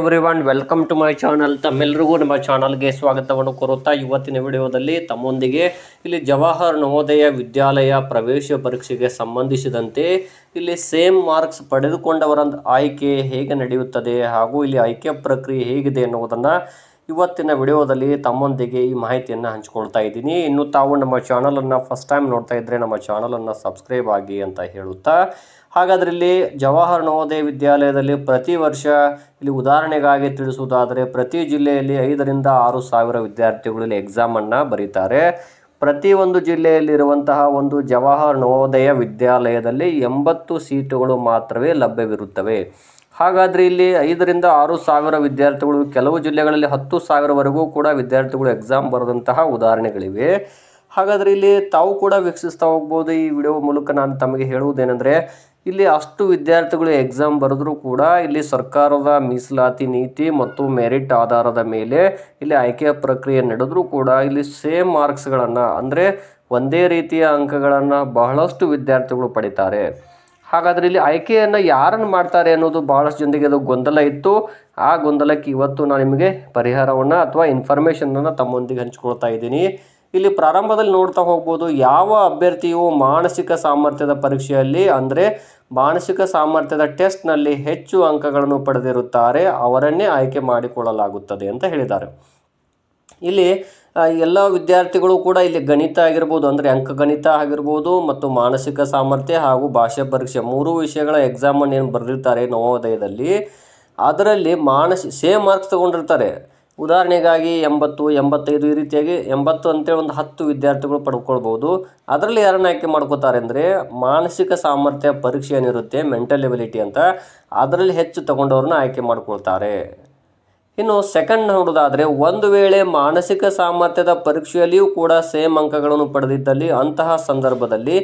Everyone welcome to my channel. ತಮ್ಮೆಲ್ಲರಿಗೂ ನಮ್ಮ ಚಾನಲ್ಗೆ ಸ್ವಾಗತವನ್ನು ಕೋರುತ್ತಾ ಇವತ್ತಿನ ವಿಡಿಯೋದಲ್ಲಿ ತಮ್ಮೊಂದಿಗೆ ಇಲ್ಲಿ ಜವಾಹರ್ ನವೋದಯ ವಿದ್ಯಾಲಯ ಪ್ರವೇಶ ಪರೀಕ್ಷೆಗೆ ಸಂಬಂಧಿಸಿದಂತೆ ಇಲ್ಲಿ ಸೇಮ್ ಮಾರ್ಕ್ಸ್ ಪಡೆದುಕೊಂಡವರ ಆಯ್ಕೆ ಹೇಗೆ ನಡೆಯುತ್ತದೆ ಹಾಗೂ ಇಲ್ಲಿ ಆಯ್ಕೆ ಪ್ರಕ್ರಿಯೆ ಹೇಗಿದೆ ಎನ್ನುವುದನ್ನು ಇವತ್ತಿನ ವಿಡಿಯೋದಲ್ಲಿ ತಮ್ಮೊಂದಿಗೆ ಈ ಮಾಹಿತಿಯನ್ನು ಹಂಚಿಕೊಳ್ತಾ ಇದ್ದೀನಿ. ಇನ್ನು ತಾವು ನಮ್ಮ ಚಾನಲನ್ನು ಫಸ್ಟ್ ಟೈಮ್ ನೋಡ್ತಾ ಇದ್ದರೆ ನಮ್ಮ ಚಾನಲನ್ನು ಸಬ್ಸ್ಕ್ರೈಬ್ ಆಗಿ ಅಂತ ಹೇಳುತ್ತಾ, ಹಾಗಾದರೆ ಇಲ್ಲಿ ಜವಾಹರ್ ನವೋದಯ ವಿದ್ಯಾಲಯದಲ್ಲಿ ಪ್ರತಿ ವರ್ಷ ಇಲ್ಲಿ ಉದಾಹರಣೆಗಾಗಿ ತಿಳಿಸುವುದಾದರೆ ಪ್ರತಿ ಜಿಲ್ಲೆಯಲ್ಲಿ 5,000 to 6,000 ವಿದ್ಯಾರ್ಥಿಗಳು ಇಲ್ಲಿ ಎಕ್ಸಾಮನ್ನು ಬರೀತಾರೆ. ಪ್ರತಿ ಒಂದು ಜಿಲ್ಲೆಯಲ್ಲಿರುವಂತಹ ಒಂದು ಜವಾಹರ್ ನವೋದಯ ವಿದ್ಯಾಲಯದಲ್ಲಿ 80 ಸೀಟುಗಳು ಮಾತ್ರವೇ ಲಭ್ಯವಿರುತ್ತವೆ. ಹಾಗಾದರೆ ಇಲ್ಲಿ 5,000 to 6,000 ವಿದ್ಯಾರ್ಥಿಗಳು, ಕೆಲವು ಜಿಲ್ಲೆಗಳಲ್ಲಿ 10,000ವರೆಗೂ ಕೂಡ ವಿದ್ಯಾರ್ಥಿಗಳು ಎಕ್ಸಾಮ್ ಬರೆದಂತಹ ಉದಾಹರಣೆಗಳಿವೆ. ಹಾಗಾದರೆ ಇಲ್ಲಿ ತಾವು ಕೂಡ ವೀಕ್ಷಿಸ್ತಾ ಹೋಗ್ಬೋದು. ಈ ವಿಡಿಯೋ ಮೂಲಕ ನಾನು ತಮಗೆ ಹೇಳುವುದೇನೆಂದರೆ, ಇಲ್ಲಿ ಅಷ್ಟು ವಿದ್ಯಾರ್ಥಿಗಳು ಎಕ್ಸಾಮ್ ಬರೆದರೂ ಕೂಡ ಇಲ್ಲಿ ಸರ್ಕಾರದ ಮೀಸಲಾತಿ ನೀತಿ ಮತ್ತು ಮೆರಿಟ್ ಆಧಾರದ ಮೇಲೆ ಇಲ್ಲಿ ಆಯ್ಕೆಯ ಪ್ರಕ್ರಿಯೆ ನಡೆದರೂ ಕೂಡ ಇಲ್ಲಿ ಸೇಮ್ ಮಾರ್ಕ್ಸ್ಗಳನ್ನು ಅಂದರೆ ಒಂದೇ ರೀತಿಯ ಅಂಕಗಳನ್ನು ಬಹಳಷ್ಟು ವಿದ್ಯಾರ್ಥಿಗಳು ಪಡಿತಾರೆ. ಹಾಗಾದರೆ ಇಲ್ಲಿ ಆಯ್ಕೆಯನ್ನು ಯಾರನ್ನು ಮಾಡ್ತಾರೆ ಅನ್ನೋದು ಭಾಳಷ್ಟು ಜನರಿಗೆ ಅದು ಗೊಂದಲ ಇತ್ತು. ಆ ಗೊಂದಲಕ್ಕೆ ಇವತ್ತು ನಾನು ನಿಮಗೆ ಪರಿಹಾರವನ್ನು ಅಥವಾ ಇನ್ಫಾರ್ಮೇಷನನ್ನು ತಮ್ಮೊಂದಿಗೆ ಹಂಚಿಕೊಳ್ತಾ ಇದ್ದೀನಿ. ಇಲ್ಲಿ ಪ್ರಾರಂಭದಲ್ಲಿ ನೋಡ್ತಾ ಹೋಗ್ಬೋದು, ಯಾವ ಅಭ್ಯರ್ಥಿಯು ಮಾನಸಿಕ ಸಾಮರ್ಥ್ಯದ ಪರೀಕ್ಷೆಯಲ್ಲಿ ಅಂದರೆ ಮಾನಸಿಕ ಸಾಮರ್ಥ್ಯದ ಟೆಸ್ಟ್ನಲ್ಲಿ ಹೆಚ್ಚು ಅಂಕಗಳನ್ನು ಪಡೆದಿರುತ್ತಾರೆ ಅವರನ್ನೇ ಆಯ್ಕೆ ಮಾಡಿಕೊಳ್ಳಲಾಗುತ್ತದೆ ಅಂತ ಹೇಳಿದ್ದಾರೆ. ಇಲ್ಲಿ ಎಲ್ಲ ವಿದ್ಯಾರ್ಥಿಗಳು ಕೂಡ ಇಲ್ಲಿ ಗಣಿತ ಆಗಿರ್ಬೋದು, ಅಂದರೆ ಅಂಕಗಣಿತ ಆಗಿರ್ಬೋದು ಮತ್ತು ಮಾನಸಿಕ ಸಾಮರ್ಥ್ಯ ಹಾಗೂ ಭಾಷೆ ಪರೀಕ್ಷೆ 3 ವಿಷಯಗಳ ಎಕ್ಸಾಮನ್ನು ಏನು ಬರೆದಿರ್ತಾರೆ ನವೋದಯದಲ್ಲಿ, ಅದರಲ್ಲಿ ಸೇಮ್ ಮಾರ್ಕ್ಸ್ ತೊಗೊಂಡಿರ್ತಾರೆ. ಉದಾಹರಣೆಗಾಗಿ 80, 85 ಈ ರೀತಿಯಾಗಿ 80 ಅಂತೇಳಿ ಒಂದು 10 ವಿದ್ಯಾರ್ಥಿಗಳು ಪಡ್ಕೊಳ್ಬೋದು. ಅದರಲ್ಲಿ ಯಾರನ್ನು ಆಯ್ಕೆ ಮಾಡ್ಕೋತಾರೆ ಅಂದರೆ ಮಾನಸಿಕ ಸಾಮರ್ಥ್ಯ ಪರೀಕ್ಷೆ ಏನಿರುತ್ತೆ ಮೆಂಟಲ್ ಎಬಿಲಿಟಿ ಅಂತ, ಅದರಲ್ಲಿ ಹೆಚ್ಚು ತಗೊಂಡವ್ರನ್ನ ಆಯ್ಕೆ ಮಾಡ್ಕೊಳ್ತಾರೆ. ಇನ್ನು ಸೆಕೆಂಡ್ ನೋಡೋದಾದರೆ, ಒಂದು ವೇಳೆ ಮಾನಸಿಕ ಸಾಮರ್ಥ್ಯದ ಪರೀಕ್ಷೆಯಲ್ಲಿಯೂ ಕೂಡ ಸೇಮ್ ಅಂಕಗಳನ್ನು ಪಡೆದಿದ್ದಲ್ಲಿ ಅಂತಹ ಸಂದರ್ಭದಲ್ಲಿ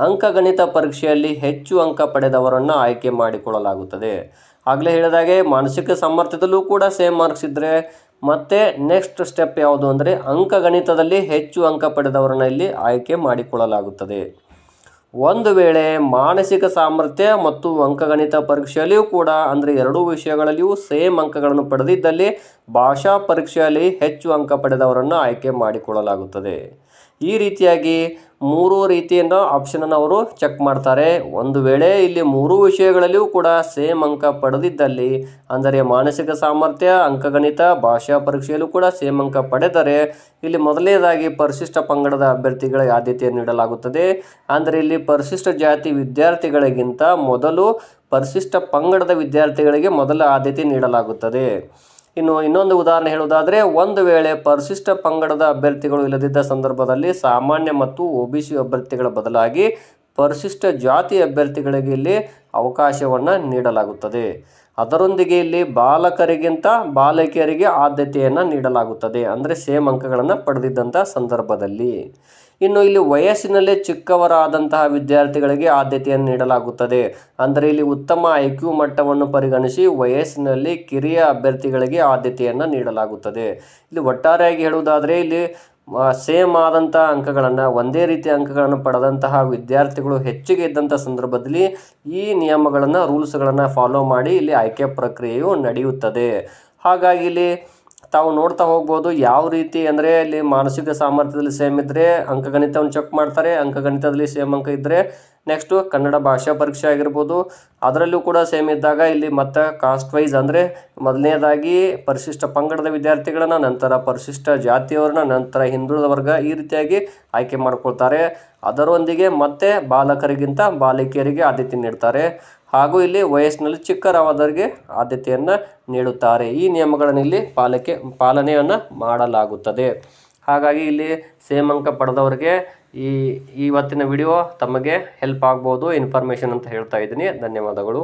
ಅಂಕಗಣಿತ ಪರೀಕ್ಷೆಯಲ್ಲಿ ಹೆಚ್ಚು ಅಂಕ ಪಡೆದವರನ್ನು ಆಯ್ಕೆ ಮಾಡಿಕೊಳ್ಳಲಾಗುತ್ತದೆ. ಆಗಲೇ ಹೇಳಿದಾಗೆ ಮಾನಸಿಕ ಸಾಮರ್ಥ್ಯದಲ್ಲೂ ಕೂಡ ಸೇಮ್ ಮಾರ್ಕ್ಸ್ ಇದ್ದರೆ ಮತ್ತೆ ನೆಕ್ಸ್ಟ್ ಸ್ಟೆಪ್ ಯಾವುದು ಅಂದರೆ ಅಂಕಗಣಿತದಲ್ಲಿ ಹೆಚ್ಚು ಅಂಕ ಪಡೆದವರನ್ನು ಇಲ್ಲಿ ಆಯ್ಕೆ ಮಾಡಿಕೊಳ್ಳಲಾಗುತ್ತದೆ. ಒಂದು ವೇಳೆ ಮಾನಸಿಕ ಸಾಮರ್ಥ್ಯ ಮತ್ತು ಅಂಕಗಣಿತ ಪರೀಕ್ಷೆಯಲ್ಲಿಯೂ ಕೂಡ ಅಂದರೆ 2 ವಿಷಯಗಳಲ್ಲಿಯೂ ಸೇಮ್ ಅಂಕಗಳನ್ನು ಪಡೆದಿದ್ದಲ್ಲಿ ಭಾಷಾ ಪರೀಕ್ಷೆಯಲ್ಲಿ ಹೆಚ್ಚು ಅಂಕ ಪಡೆದವರನ್ನು ಆಯ್ಕೆ ಮಾಡಿಕೊಳ್ಳಲಾಗುತ್ತದೆ. ಈ ರೀತಿಯಾಗಿ 3 ರೀತಿಯನ್ನು ಆಪ್ಷನನ್ನು ಅವರು ಚೆಕ್ ಮಾಡ್ತಾರೆ. ಒಂದು ವೇಳೆ ಇಲ್ಲಿ 3 ವಿಷಯಗಳಲ್ಲಿಯೂ ಕೂಡ ಸೇಮ್ ಅಂಕ ಪಡೆದಿದ್ದಲ್ಲಿ ಅಂದರೆ ಮಾನಸಿಕ ಸಾಮರ್ಥ್ಯ, ಅಂಕಗಣಿತ, ಭಾಷಾ ಪರೀಕ್ಷೆಯಲ್ಲೂ ಕೂಡ ಸೇಮ್ ಅಂಕ ಪಡೆದರೆ ಇಲ್ಲಿ ಮೊದಲನೇದಾಗಿ ಪರಿಶಿಷ್ಟ ಪಂಗಡದ ಅಭ್ಯರ್ಥಿಗಳಿಗೆ ಆದ್ಯತೆಯನ್ನು ನೀಡಲಾಗುತ್ತದೆ. ಅಂದರೆ ಇಲ್ಲಿ ಪರಿಶಿಷ್ಟ ಜಾತಿ ವಿದ್ಯಾರ್ಥಿಗಳಿಗಿಂತ ಮೊದಲು ಪರಿಶಿಷ್ಟ ಪಂಗಡದ ವಿದ್ಯಾರ್ಥಿಗಳಿಗೆ ಮೊದಲ ಆದ್ಯತೆ ನೀಡಲಾಗುತ್ತದೆ. ಇನ್ನು ಇನ್ನೊಂದು ಉದಾಹರಣೆ ಹೇಳುವುದಾದರೆ, ಒಂದು ವೇಳೆ ಪರಿಶಿಷ್ಟ ಪಂಗಡದ ಅಭ್ಯರ್ಥಿಗಳು ಇಲ್ಲದಿದ್ದ ಸಂದರ್ಭದಲ್ಲಿ ಸಾಮಾನ್ಯ ಮತ್ತು OBC ಅಭ್ಯರ್ಥಿಗಳ ಬದಲಾಗಿ ಪರಿಶಿಷ್ಟ ಜಾತಿ ಅಭ್ಯರ್ಥಿಗಳಿಗೆ ಇಲ್ಲಿ ಅವಕಾಶವನ್ನು ನೀಡಲಾಗುತ್ತದೆ. ಅದರೊಂದಿಗೆ ಇಲ್ಲಿ ಬಾಲಕರಿಗಿಂತ ಬಾಲಕಿಯರಿಗೆ ಆದ್ಯತೆಯನ್ನು ನೀಡಲಾಗುತ್ತದೆ, ಅಂದರೆ ಸೇಮ್ ಅಂಕಗಳನ್ನು ಪಡೆದಿದ್ದಂಥ ಸಂದರ್ಭದಲ್ಲಿ. ಇನ್ನು ಇಲ್ಲಿ ವಯಸ್ಸಿನಲ್ಲೇ ಚಿಕ್ಕವರಾದಂತಹ ವಿದ್ಯಾರ್ಥಿಗಳಿಗೆ ಆದ್ಯತೆಯನ್ನು ನೀಡಲಾಗುತ್ತದೆ. ಅಂದರೆ ಇಲ್ಲಿ ಉತ್ತಮ IQ ಮಟ್ಟವನ್ನು ಪರಿಗಣಿಸಿ ವಯಸ್ಸಿನಲ್ಲಿ ಕಿರಿಯ ಅಭ್ಯರ್ಥಿಗಳಿಗೆ ಆದ್ಯತೆಯನ್ನು ನೀಡಲಾಗುತ್ತದೆ. ಇಲ್ಲಿ ಒಟ್ಟಾರೆಯಾಗಿ ಹೇಳುವುದಾದರೆ ಇಲ್ಲಿ ಸೇಮ್ ಆದಂಥ ಅಂಕಗಳನ್ನು, ಒಂದೇ ರೀತಿಯ ಅಂಕಗಳನ್ನು ಪಡೆದಂತಹ ವಿದ್ಯಾರ್ಥಿಗಳು ಹೆಚ್ಚಿಗೆ ಇದ್ದಂಥ ಸಂದರ್ಭದಲ್ಲಿ ಈ ನಿಯಮಗಳನ್ನು, ರೂಲ್ಸ್ಗಳನ್ನು ಫಾಲೋ ಮಾಡಿ ಇಲ್ಲಿ ಆಯ್ಕೆ ಪ್ರಕ್ರಿಯೆಯು ನಡೆಯುತ್ತದೆ. ಹಾಗಾಗಿ ಇಲ್ಲಿ ತಾವು ನೋಡ್ತಾ ಹೋಗ್ಬೋದು ಯಾವ ರೀತಿ ಅಂದರೆ ಇಲ್ಲಿ ಮಾನಸಿಕ ಸಾಮರ್ಥ್ಯದಲ್ಲಿ ಸೇಮ್ ಇದ್ದರೆ ಅಂಕಗಣಿತವನ್ನು ಚೆಕ್ ಮಾಡ್ತಾರೆ. ಅಂಕಗಣಿತದಲ್ಲಿ ಸೇಮ್ ಅಂಕ ಇದ್ದರೆ ನೆಕ್ಸ್ಟು ಕನ್ನಡ ಭಾಷಾ ಪರೀಕ್ಷೆ ಆಗಿರ್ಬೋದು, ಅದರಲ್ಲೂ ಕೂಡ ಸೇಮ್ ಇದ್ದಾಗ ಇಲ್ಲಿ ಮತ್ತು ಕಾಸ್ಟ್ ವೈಸ್ ಅಂದರೆ ಮೊದಲನೇದಾಗಿ ಪರಿಶಿಷ್ಟ ಪಂಗಡದ ವಿದ್ಯಾರ್ಥಿಗಳನ್ನು, ನಂತರ ಪರಿಶಿಷ್ಟ ಜಾತಿಯವರನ್ನ, ನಂತರ ಹಿಂದುಳಿದ ವರ್ಗ, ಈ ರೀತಿಯಾಗಿ ಆಯ್ಕೆ ಮಾಡ್ಕೊಳ್ತಾರೆ. ಅದರೊಂದಿಗೆ ಮತ್ತೆ ಬಾಲಕರಿಗಿಂತ ಬಾಲಕಿಯರಿಗೆ ಆದ್ಯತೆ ನೀಡ್ತಾರೆ ಹಾಗೂ ಇಲ್ಲಿ ವಯಸ್ಸಿನಲ್ಲಿ ಚಿಕ್ಕರಾದವರಿಗೆ ಆದ್ಯತೆಯನ್ನು ನೀಡುತ್ತಾರೆ. ಈ ನಿಯಮಗಳನ್ನು ಇಲ್ಲಿ ಪಾಲನೆಯನ್ನು ಮಾಡಲಾಗುತ್ತದೆ. ಹಾಗಾಗಿ ಇಲ್ಲಿ ಸೇಮ್ ಅಂಕ ಪಡೆದವರಿಗೆ ಇವತ್ತಿನ ವಿಡಿಯೋ ತಮಗೆ ಹೆಲ್ಪ್ ಆಗ್ಬೋದು, ಇನ್ಫಾರ್ಮೇಷನ್ ಅಂತ ಹೇಳ್ತಾ ಇದ್ದೀನಿ. ಧನ್ಯವಾದಗಳು.